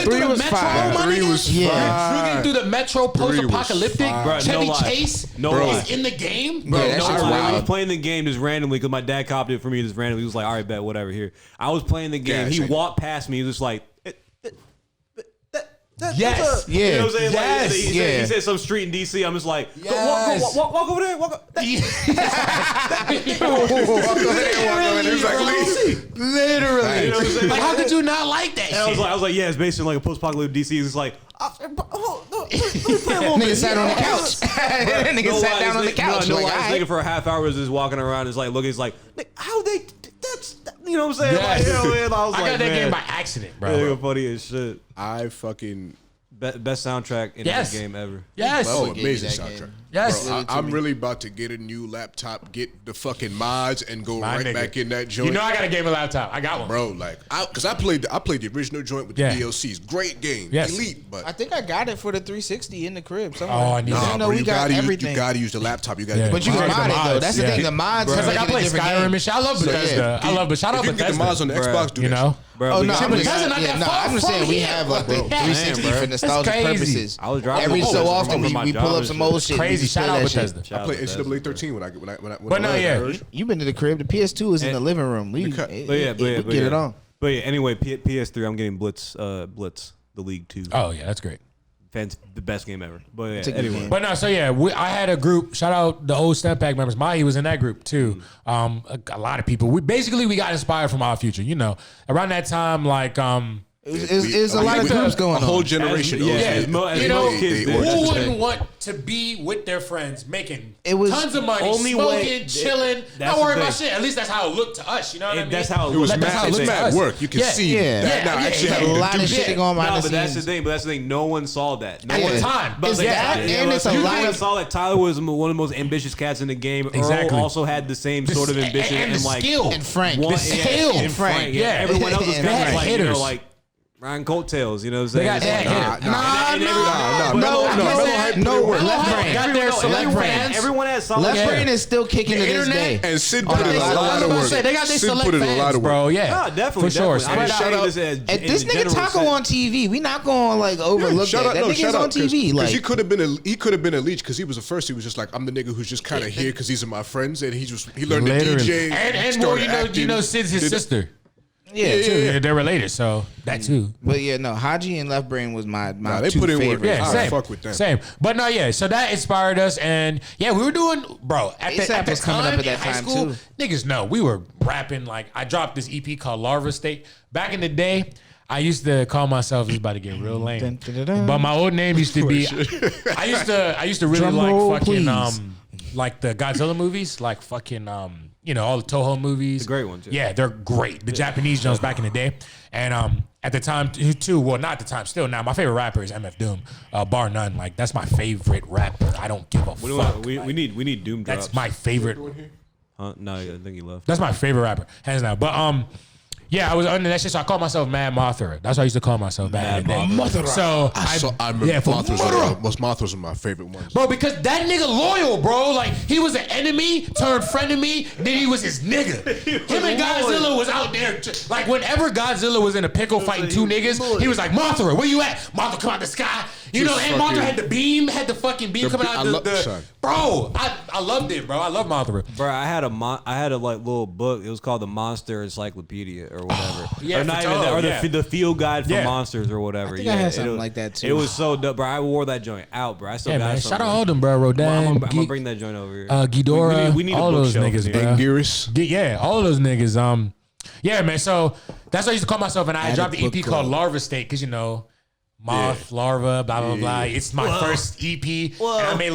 Three was fire. Three was Yeah. Trucking through the metro post-apocalyptic. fire. Bruh, Chevy no lie. Chase No is lie. in the game. Bro, Yeah, that no, shit's lie. I wild. was playing the game just randomly because my dad copied it for me just randomly. He was like, all right, bet, whatever, here. I was playing the game. Gas, He ain't walked past me. He was just like, Yes. what's up? Yeah. You know what I'm saying? Yes. Like, he Yeah. said some street in DC. I'm just like, Yes. walk over there. Walk up. Literally. You know what I'm saying? Like, how could you not like that And I shit? was like, yeah, it's basically like a post-apocalyptic DC. He's just like, Nigga sat on the couch. Nigga sat down on the couch. No, Like, I was alright. thinking for a half hour, was just walking around, just like looking. He's like, how they? That's you know what I'm saying? Yes. Like, man, I was I like, got that man, game by accident, bro. nigga funny as shit. I fucking Best soundtrack in Yes. the game ever. Yes. Oh, gave you amazing that soundtrack. game. Yes. Bro, I'm really about to get a new laptop, get the fucking mods, and go right nigga. back in that joint. You know I got a gaming laptop. I got one. Bro, like, because I played the original joint with the Yeah. DLCs. Great game, Yes. elite. But I think I got it for the 360 in the crib somewhere. Oh, I need that. You know, bro, we got everything. You gotta use the laptop. You gotta. Yeah. Get But the you can Right, mod the it though. mods, That's the yeah. thing. The mods. Because like make I it a play different Skyrim game. and shit. I love Bethesda. I love, but shout out If you can get Bethesda. the mods on the Xbox, do You that know. shit. Bro, Oh we no, got- I'm just, Bethesda not yeah, that no, far I'm just from saying we here, have like the bro. 360 Damn, for bro. nostalgic That's crazy. purposes. I was driving Every home so from often my we job pull up and some shit. old shit. Crazy. We just play Shout out that shit. Bethesda. Shout I out played Bethesda. NCAA 13 when I But no, yeah. You been to the crib. The PS2 is in the living room. We But yeah, we get it on. But yeah, anyway, PS3, I'm getting Blitz, the League 2. Oh yeah, that's great. The best game ever. But It's a yeah, good anyway. game. But no, so yeah, I had a group. Shout out the old Step Pack members. Mahi was in that group too. A lot of people. We got inspired from Our Future. You know, around that time, like It was a lot of groups going A whole on. generation. Yeah, yeah, as you know, most kids they did. who were. wouldn't want to be with their friends, making It was tons of money, only smoking, way- chilling, that's not worried the about thing. shit. At least that's how it looked to us. You know what I mean? That's how It was That's how it mad. It's looked to mad us. work. You can Yeah. see Yeah. that now. Yeah, Actually, yeah, having a to lot do of shit. shit going No, behind but the that's the scenes. thing. But that's the thing. No one saw that. No At one the time. But Is like, that- and it's a you lot one of- saw that Tyler was one of the most ambitious cats in the game. Exactly. Earl also had the same sort of ambition and and the like skill. And Frank. one- The skill. and Frank. Yeah. Yeah, everyone else was And kind of Frank. like you know Hitters. like riding coattails. You know what I'm They saying? got It's like, hitters. Everyone has solid. Left Yeah. Brain is still kicking to this internet day. And Sid Oh, put in they a got- lot I of was work. gonna say, they got their Sid select put in a fans, lot of bro. work. Yeah, No, definitely, for sure. definitely. I mean, Straight shout up. out And this nigga Taco on TV. We not gonna like overlook that. That nigga's on TV. Because he Like could have been a leech because he was the first. He was just like, I'm the nigga who's just kind of here because these are my friends, and he learned to Literally. DJ. And well, started you know, acting, Sid's his did- sister. yeah, Too. They're related, so that too. but yeah, no. Haji and Left Brain was my they two put in work. favorites. Yeah, I same. fuck with them. Same. But no, yeah. So that inspired us, and yeah, we were doing, bro. At ASAP the was coming time up at in that high time, school, too. niggas know we were rapping. Like I dropped this EP called Larva State. Back in the day, I used to call myself. This is about to get real lame, Dun, dun, dun, dun. but my old name used to be. I used to really Drum like roll, fucking please. like the Godzilla movies, like fucking you know, all the Toho movies. The great ones, yeah. Yeah, they're great. The Japanese Jones back in the day. And at the time too, well, not at the time, still now, my favorite rapper is MF Doom. Bar none. Like that's my favorite rapper. I don't give a fuck. We need Doom drops. That's my favorite. Huh? No, I think he left. That's my favorite rapper, hands down. But yeah, I was under that shit, so I called myself Mad Mothra. That's what I used to call myself back in the day. Mothra. So I remember yeah, for Mothra's one of my favorite ones. Bro, because that nigga loyal, bro. Like, he was an enemy, turned friend of me, then he was his nigga. Him and Godzilla was out there. Like, whenever Godzilla was in a pickle fighting two niggas, he was like, Mothra, where you at? Mothra come out the sky. You know, and Mothra had the fucking beam coming out the bro, I loved it, bro. I love Mothra. Bro, I had a like little book. It was called the Monster Encyclopedia or whatever. Yeah, or not for even that, or Toho, yeah. the field guide for Yeah. monsters or whatever. I think I had something like that, too. It was so dope, bro. I wore that joint out, bro. I still Yeah, got man. some, Shout out bro. all them, bro. Rodan, I'm gonna bring that joint over here. Ghidorah, we need a all those bookshelf niggas, in bro. here. Anguirus. Yeah, all those niggas. Yeah, man. So that's what I used to call myself, and I Had dropped a the EP book called club. Larva State because you know, moth, larva, blah blah blah. It's my first EP, and I made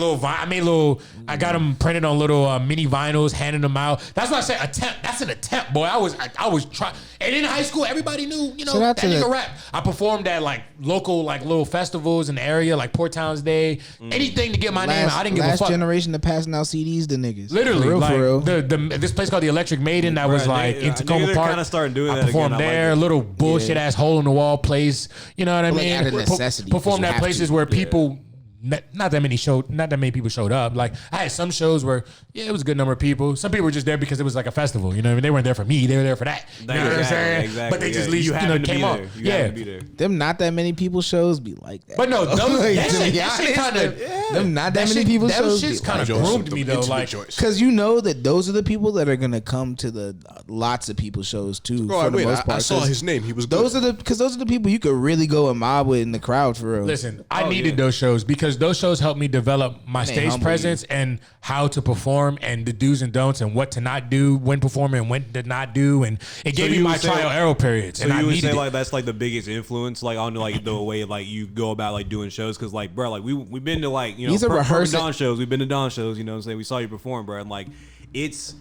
I got them printed on little mini vinyls, handing them out. That's why I say attempt. That's an attempt, boy. I was trying. And in high school, everybody knew, you know, Shout out that to nigga the- rap. I performed at like local, like little festivals in the area, like Port Towns Day. Anything to get my name. I didn't give a last fuck. generation to passing out CDs to niggas. Literally, for real, like for real. this place called the Electric Maiden that was Bruh, like nigga, in Tacoma they're Park. kinda starting doing I that performed again. I like there, it. little bullshit ass hole in the wall place. You know what I Like, mean? out of necessity, 'cause Performed you at have places to. where people. Not that many people showed up. Like I had some shows where it was a good number of people. Some people were just there because it was like a festival. You know what I mean? They weren't there for me. They were there for that. You know what I'm saying? Exactly. But they just Yeah. at least you happened to came be on. there. You Yeah. happened to be there. Them not that many people shows be like that. But no, those, Like, that to shit, be that shit honest, kind of them not that many people shows. Those shits be kind of like that. groomed me though. Like Because you know that those are the people that are gonna come to the lots of people shows too. Bro, for the most I part. saw 'Cause his name. He was good. those are the people you could really go and mob with in the crowd for real. listen, I needed those shows because those shows helped me develop my They stage humble presence and how to perform and the do's and don'ts and what to not do when performing and when to not do. And it gave me you my would say, trial error periods. So And I you would needed say it. like that's like the biggest influence like on like the way like you go about like doing shows because like bro like we've been to like you know These are Perp and rehearsing- Don shows, we've been to Don shows, you know what I'm saying, we saw you perform, bro, and like it's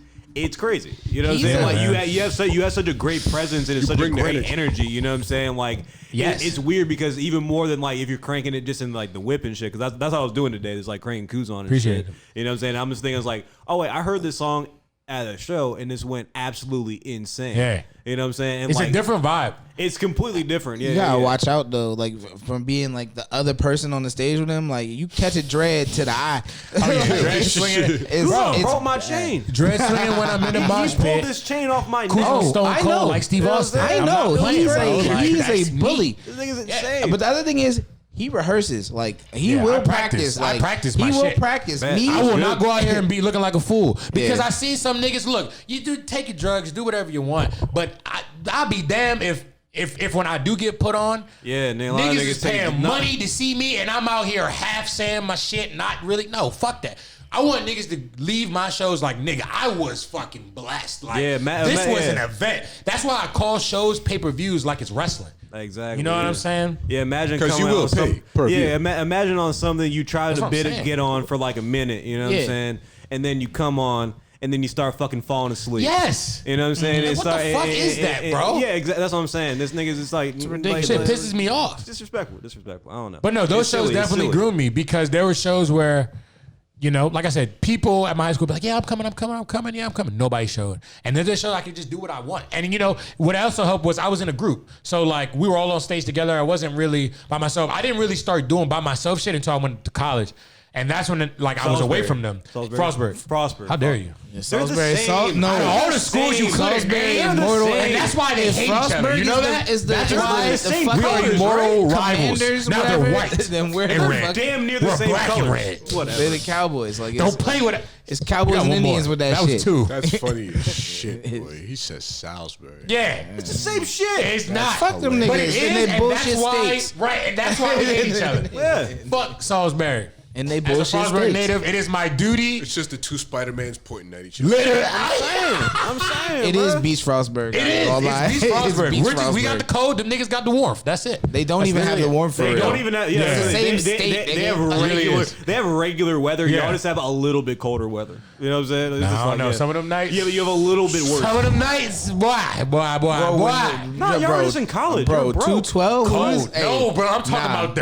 it's crazy. You know what I'm saying? Like you have such a great presence and it's such a great energy. You know what I'm saying? Like it's weird because even more than like if you're cranking it just in like the whip and shit, because that's what I was doing today. It's like cranking Kuzan and Appreciate shit. it. You know what I'm saying? I'm just thinking, I was like, oh wait, I heard this song at a show and this went absolutely insane. Yeah. You know what I'm saying? And It's like, a different vibe. It's completely different. Yeah, You gotta watch out though, like from being like the other person on the stage with him. Like you catch a dread to the eye. Oh, yeah, dread swinging. Bro, broke my chain. Dread swinging when I'm in the mosh He pulled pit. this chain off my neck. Kuzan Stone I Cold know. like Steve You know what Austin. I'm saying? I know I'm not playing, he's bro. Like, he's that's a me. bully. This nigga's insane. But the other thing is, he rehearses. Like he Yeah, will I practice. practice. Like I practice my he will shit. practice. Man, Me, I will not go out here and be looking like a fool because Yeah. I see some niggas. Look, you do take your drugs, do whatever you want, but I'll be damned if when I do get put on, Yeah, and a lot of niggas is take paying nothing. money to see me, and I'm out here half saying my shit, not really. No, fuck that. I want niggas to leave my shows like, nigga, I was fucking blessed. Like, Yeah, this was yeah. an event. That's why I call shows pay-per-views like it's wrestling. Exactly. You know what I'm saying? Yeah, imagine 'Cause you coming will on some- pay per view. Yeah, imagine on something you try That's to what I'm saying. get on for like a minute. You know what I'm Yeah. saying? And then you come on, and then you start fucking falling asleep. Yes. You know what I'm saying? What It's the like- fuck is that, bro? Yeah, exactly. That's what I'm saying. This nigga's just like ridiculous. Shit pisses me off. Disrespectful. I don't know. But no, those It's shows silly, it's definitely silly. groomed me because there were shows where, you know, like I said, people at my high school be like, yeah, I'm coming. Yeah, I'm coming. Nobody showed. And then there's shows I could just do what I want. And, you know, what also helped was I was in a group. So, like, we were all on stage together. I wasn't really by myself. I didn't really start doing by myself shit until I went to college. And that's when, I was away from them. Frostburg. How dare you? Salisbury, No, All the schools you could Salisbury, and Immortal, and that's why they hate each other. Frostburg You know that? that's why the same we are colors, immortal right? rivals. Commanders, Now whatever. they're white Then we're and the red. fuck- Damn near the We're same black and colors. red. Whatever. They're the Cowboys. Like Don't play with it. It's We Cowboys got and one more. Indians with that That shit. was two. That's funny as shit, boy. He said Salisbury. Yeah. It's the same shit. It's not. Fuck them But niggas. it is, And they and bullshit that's why, states. right, and that's why we hate each other. Yeah. Fuck Salisbury. And they As a bullshit Frostburg states. native, it is my duty. It's just the two Spider-Mans pointing at each other. Literally, I'm saying. It bro. is Beach Frostburg. it is. All lie. It's Beast Frostburg. Beach We got Frostburg. the code. Them niggas got the warmth. That's it. They don't even have the warmth for They real. don't even have. Yeah, It's the same they, state, They nigga. have It really regular. is. They have regular weather. Yeah. Y'all just have a little bit colder weather. You know what I'm saying? It's No, just I don't know. yeah. Some of them nights. Yeah, but you have a little bit worse. Some of them nights, boy. No, y'all just in college. Bro, You're broke. 212. Cold. No, bro. I'm talking about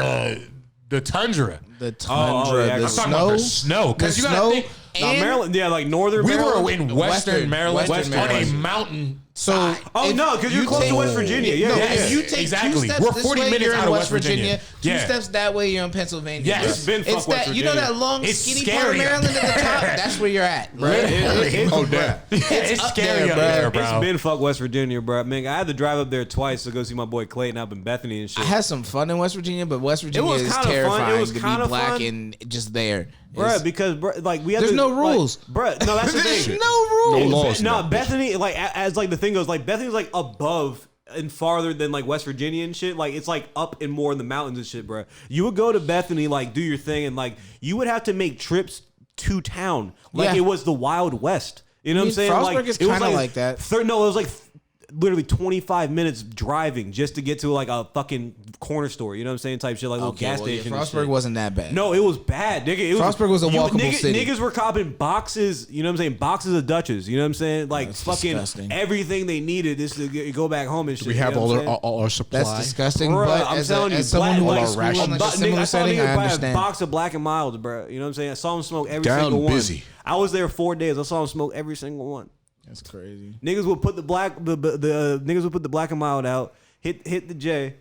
the tundra. the tundra, yeah, the I'm I'm talking about snow. the snow. Because The you gotta snow. think. Nah, Maryland, yeah, like northern. We Maryland. were in Western Maryland Western on a Maryland. mountain. So Oh if no, because you're you close take- to West Virginia. Yeah, no, yeah, if yeah. you take Exactly. two steps We're this 40 way, minutes you're out in of West West Virginia. Virginia. Two Yeah. steps that way, you're in Pennsylvania. Yes. It's been It's fuck West that you know Virginia. that long It's skinny part of scary. Maryland at the top. That's where you're at. Literally. Oh, damn. It's up scary there, up bro. there, It's bro. been fuck West Virginia, bro. Man, I had to drive up there twice to go see my boy Clayton up in Bethany and shit. I had some fun in West Virginia, but West Virginia was is kinda fun. It terrifying was to kinda be black fun. and just there. Bruh, because like we had There's to, no like, rules. bruh. No, that's the There's thing. no rules. No laws. No, in that bitch. Bethany, like as like the thing goes, like Bethany's like above and farther than like West Virginia and shit. Like it's like up and more in the mountains and shit, bro. You would go to Bethany, like do your thing, and like you would have to make trips to town, like Yeah. it was the Wild West. You know what I'm saying? Frostburg Like is it was kinda like that. No, it was like literally 25 minutes driving just to get to like a fucking corner store. You know what I'm saying? Type shit, like little gas station. and Frostburg shit. wasn't that bad. No, it was bad, nigga. It was, Frostburg was a walkable city. Niggas were copping boxes, you know what I'm saying? Boxes of Dutches, you know what I'm saying? Like That's fucking disgusting. everything they needed is to go back home and shit. We have you know what I'm saying? all our supply. That's disgusting. Bruh, but I'm as, telling you, as someone who black- went to all our school in like But a nigga, similar I saw setting, niggas I buy a understand. box of Black and Milds, bro. You know what I'm saying? I saw him smoke every Down single busy. one. I was there 4 days. I saw him smoke every single one. That's crazy. Niggas would put the niggas would put the Black and Mild out, hit the J,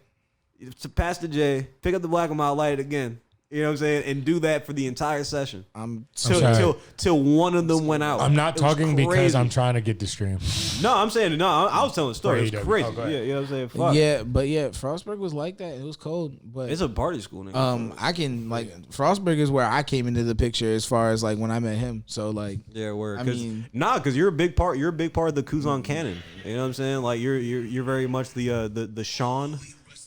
to pass the J, pick up the Black and Mild, light it again. You know what I'm saying? And do that for the entire session. sorry. Till one of them went out. I'm not It was talking because crazy. I'm trying to get the stream. No, I'm saying no. I was telling a story. It was For AEW. crazy. Oh, go ahead. Yeah, you know what I'm saying? Fuck. Yeah, but yeah, Frostburg was like that. It was cold, but It's a party school, nigga. I can like Frostburg is where I came into the picture as far as like when I met him. So like, Yeah, word. I mean- Because you're a big part. You're a big part of the Kuzan canon. You know what I'm saying? Like you're very much the Sean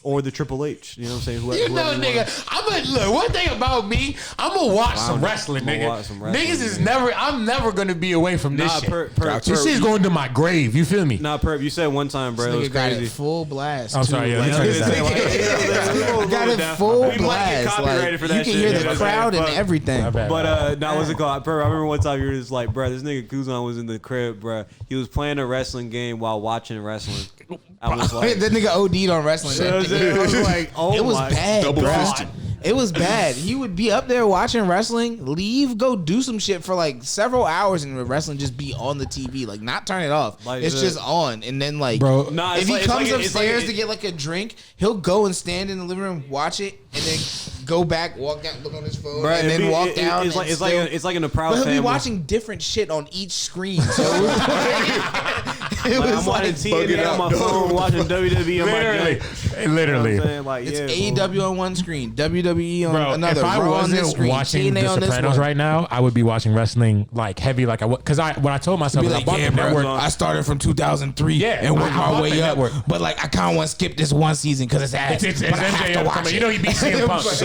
or the Triple H. You know what I'm saying? You know, nigga, look, one thing about me, I'm gonna watch some wrestling, nigga. Niggas is never, I'm never gonna be away from this shit. This shit's going to my grave. You feel me? Nah, Perp, you said one time, bro. It was got crazy. it full blast. I'm sorry, yeah. Got it full blast. Like, you can hear the crowd and everything. But what's it called? Perp, I remember one time you were just like, bro, this nigga Kuzan was in the crib, bro. He was playing a wrestling game while watching wrestling. I was like, that nigga OD'd on wrestling. I was like, oh, it was bad, double bro. fisted. It was bad. He would be up there watching wrestling, leave, go do some shit for like several hours, and the wrestling just be on the TV, like not turn it off. Like it's just on, and then like, bro, if he comes upstairs to get like a drink, he'll go and stand in the living room, watch it, and then go back, walk down, look on his phone, bro, and then walk down. It's like in a Proud But he'll Family. be watching different shit on each screen. So it was I'm watching TNA on my phone, watching WWE on my junk. Literally. You know what I'm saying? Like, it's yeah, AEW on one screen, WWE on Bro, another. if I Raw on this wasn't screen, watching TNA The on this Sopranos one. right now, I would be watching wrestling like heavy, like I would. Because when I told myself, Be I like, bought yeah, the bro, network. I started from 2003 Yeah, and went I my bought way the up. network. But like, I kind of want to skip this one season because it's ass. It's but I have to MJF watch coming. it. You know he beat CM Punk. It's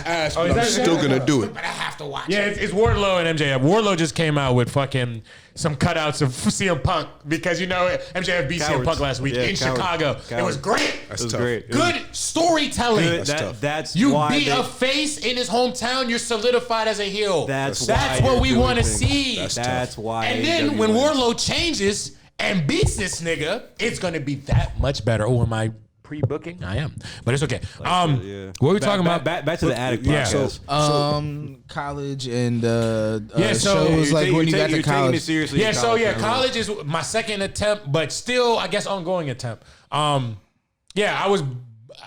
ass, but is I'm that- still gonna do it. But I have to watch Yeah, it. it's Wardlow and MJF. Wardlow just came out with fucking some cutouts of CM Punk because you know MJF beat CM Cowards. Punk last week Yeah, in cowards. Chicago. It was Cowards. great. That's It was tough. great. Good storytelling. Good. tough. That's You why beat a face in his hometown. You're solidified as a heel. That's what why we you're want to doing see. things. That's why. And then AEW when wins. Wardlow changes and beats this nigga, it's gonna be that much better. Oh, am I pre-booking? I am, but it's okay. yeah. What were we talking about? Back to the Addict Yeah. podcast. College and Yeah, so shows like when you got to you're taking it college. seriously. Yeah, in so yeah, right? college is my second attempt, but still, I guess, ongoing attempt. Yeah, I was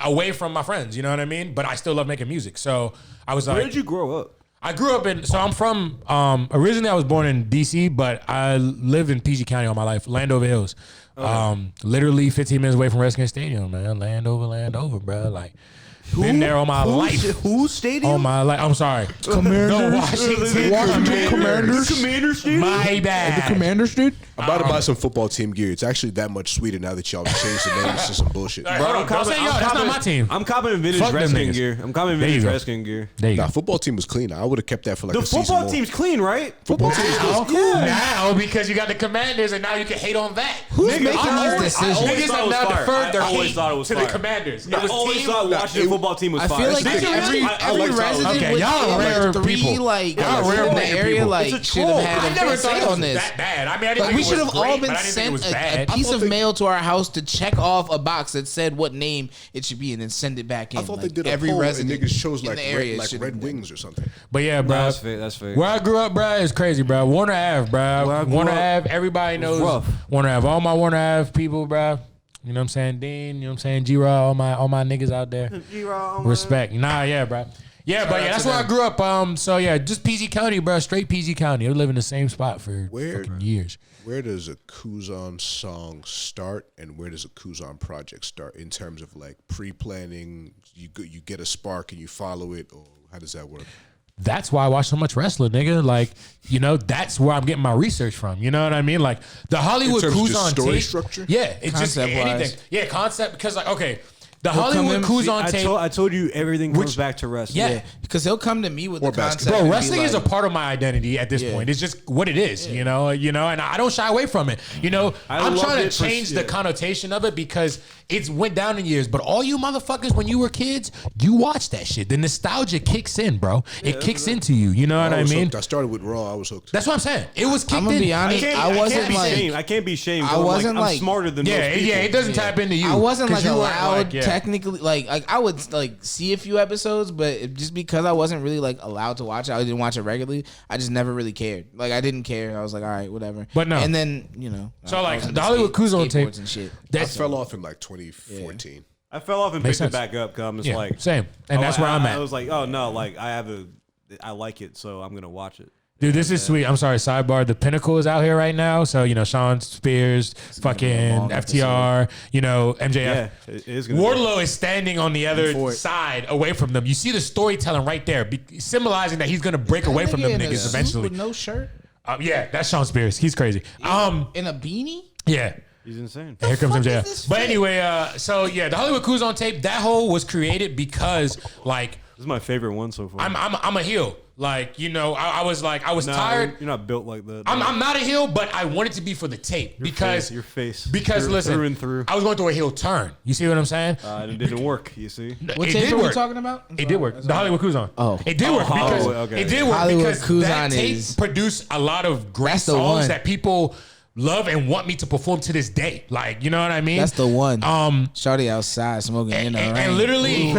away from my friends, you know what I mean? But I still love making music. So I was like, Where did you grow up? I grew up in, so I'm from, originally I was born in DC, but I lived in PG County all my life, Landover Hills. Literally 15 minutes away from Redskins Stadium, man. Landover, bro. Like, been there all my life. Whose stadium? All my life. I'm sorry. Commanders? The Washington Commanders? My bad. Commanders, dude. I'm about to buy some football team gear. It's actually that much sweeter now that y'all changed the names to some bullshit. All right, hold on. Don't say yo, that's not my team. I'm copping vintage Fuck them wrestling niggas. gear. I'm copping There you vintage go. wrestling gear. There you Nah, go. football team was clean. I would have kept that for like The a season football more. team's clean, right? Football team is Now, good. now, because you got the Commanders, and now you can hate on that. Who's Nigga, making I these always- I decisions? always Niggas thought have it was now fire. deferred their I always hate thought it was to the fire. Commanders. I It was always team. thought Washington football team was I fire. feel like Did you really? I every always thought it was resident Okay, with y'all like rare three people. like Y'all rare in the fucking area people. like It's a should have troll. had I a never big thought say it was on this. that bad. I mean, I didn't Like think we it should was have all great, been but I didn't think it sent was a bad. piece of mail to our house to check off a box that said what name it should be and then send it back in. I thought Like, they did a every poll and resident niggas chose in like the area red, should Red have Wings or something. But yeah, bro. That's fake. That's fake. Where I grew up, bro, is crazy, bro. Warner Ave, bro. Where I grew Warner up, Ave, everybody knows rough. Warner Ave. All my Warner Ave people, bro. You know what I'm saying? Dean, you know what I'm saying? G-Raw, all my niggas out there. Respect. Nah, yeah, bro. Yeah, but yeah, that's where I grew up. So yeah, just PG County, bro. Straight PG County. I live in the same spot for fucking years. Where does a Kuzan song start, and where does a Kuzan project start in terms of like pre-planning? You get a spark and you follow it, or how does that work? That's why I watch so much wrestling, nigga. Like, you know, that's where I'm getting my research from. You know what I mean? Like the Hollywood In terms of just Kuzan story tape. structure? Yeah, it's just Concept-wise. anything. Yeah, concept because like okay, the Hollywood Kuzan tape. I told you everything comes back to wrestling. Yeah. because he'll come to me with Or the concept. basketball. and Bro, be wrestling is a like, part of my identity at this Yeah. point. It's just what it is, you know, and I don't shy away from it. You know, I'm loved trying to it for- change the yeah. connotation of it because it's went down in years. But all you motherfuckers, when you were kids, you watched that shit. The nostalgia kicks in, bro. It kicks into you. You know what I was mean? hooked. I started with Raw. I was hooked. That's what I'm saying. It was kicked I'm gonna in. be honest. I wasn't like. I can't be shamed. I wasn't I'm like- smarter than Yeah, most people. yeah, it doesn't tap into you. I wasn't 'Cause like you weren't, allowed like, yeah. technically like I would like see a few episodes, but just because I wasn't really like allowed to watch it, I didn't watch it regularly. I just never really cared. Like I didn't care. I was like, all right, whatever. But no. and then So, I like, was into the Hollywood Kuzan tape- skateboards and shit. I fell off in like 2014. I fell off and Makes picked it sense. back up. Cause it's Yeah, like same. And that's where I'm at. I was like, oh no, like I like it, so I'm gonna watch it. Dude, this is sweet. I'm sorry, sidebar. The Pinnacle is out here right now. So, you know, Sean Spears, fucking long FTR, you know, MJF. Yeah, it is gonna Wardlow is standing on the other for it. side away from them. You see the storytelling right there, symbolizing that he's going to break away from them in a niggas suit eventually. with no shirt Yeah, that's Sean Spears. He's crazy. in a beanie. Yeah. He's insane. Here comes fuck MJF. is this But fit? anyway, so yeah, the Hollywood Kuzan tape, that hole was created because like This is my favorite one so far. I'm a heel. Like, you know, I was tired. You're not built like that. I'm not a heel, but I wanted to be for the tape because your face. Because listen, through and through. I was going through a heel turn. You see what I'm saying? It didn't work. You see. What It tape did are we work. talking about? It did work. The Hollywood Kuzan. Oh. It did work because okay. it did work Hollywood because Kuzan that tape is- produced a lot of great That's the songs one. that people love and want me to perform to this day. Like, you know what I mean? That's the one. Shawty outside smoking in the rain. And literally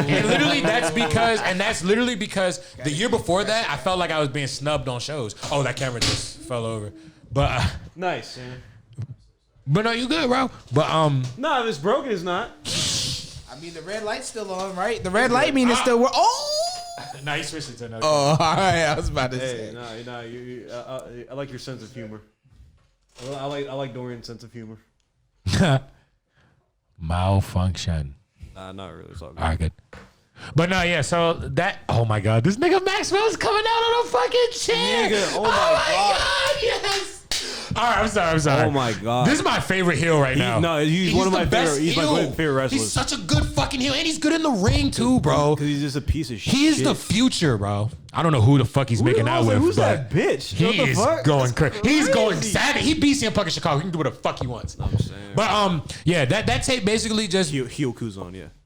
that's literally because the year before that, I felt like I was being snubbed on shows. Oh, that camera just fell over. But Nice. Man. but no, you good, bro. But No, if it's broken, it's not. I mean, the red light's still on, right? The red light mean it's still work. Oh! nah, you switched it to another. Oh, all right. I was about to Hey, say. I like your sense of humor. I like Dorian's sense of humor. Malfunction. Not really. It's all good. All right, good. But no, yeah. So that. Oh my God, this nigga Maxwell's coming out on a fucking chair. Nigga, oh my God. Yes. All right, I'm sorry. Oh my God. This is my favorite heel right now. No, he's one of my the best favorite. He's my heel. favorite wrestlers. He's such a good fucking heel, and he's good in the ring too, bro. Because he's just a piece of shit. He is the future, bro. I don't know who the fuck he's making out with, Who's but that bitch? he What the is fuck? going That's crazy. He's going crazy. savage. He beats CM Punk in Chicago. He can do what the fuck he wants. I'm saying. But yeah, that tape basically just Heel Kuzan, yeah.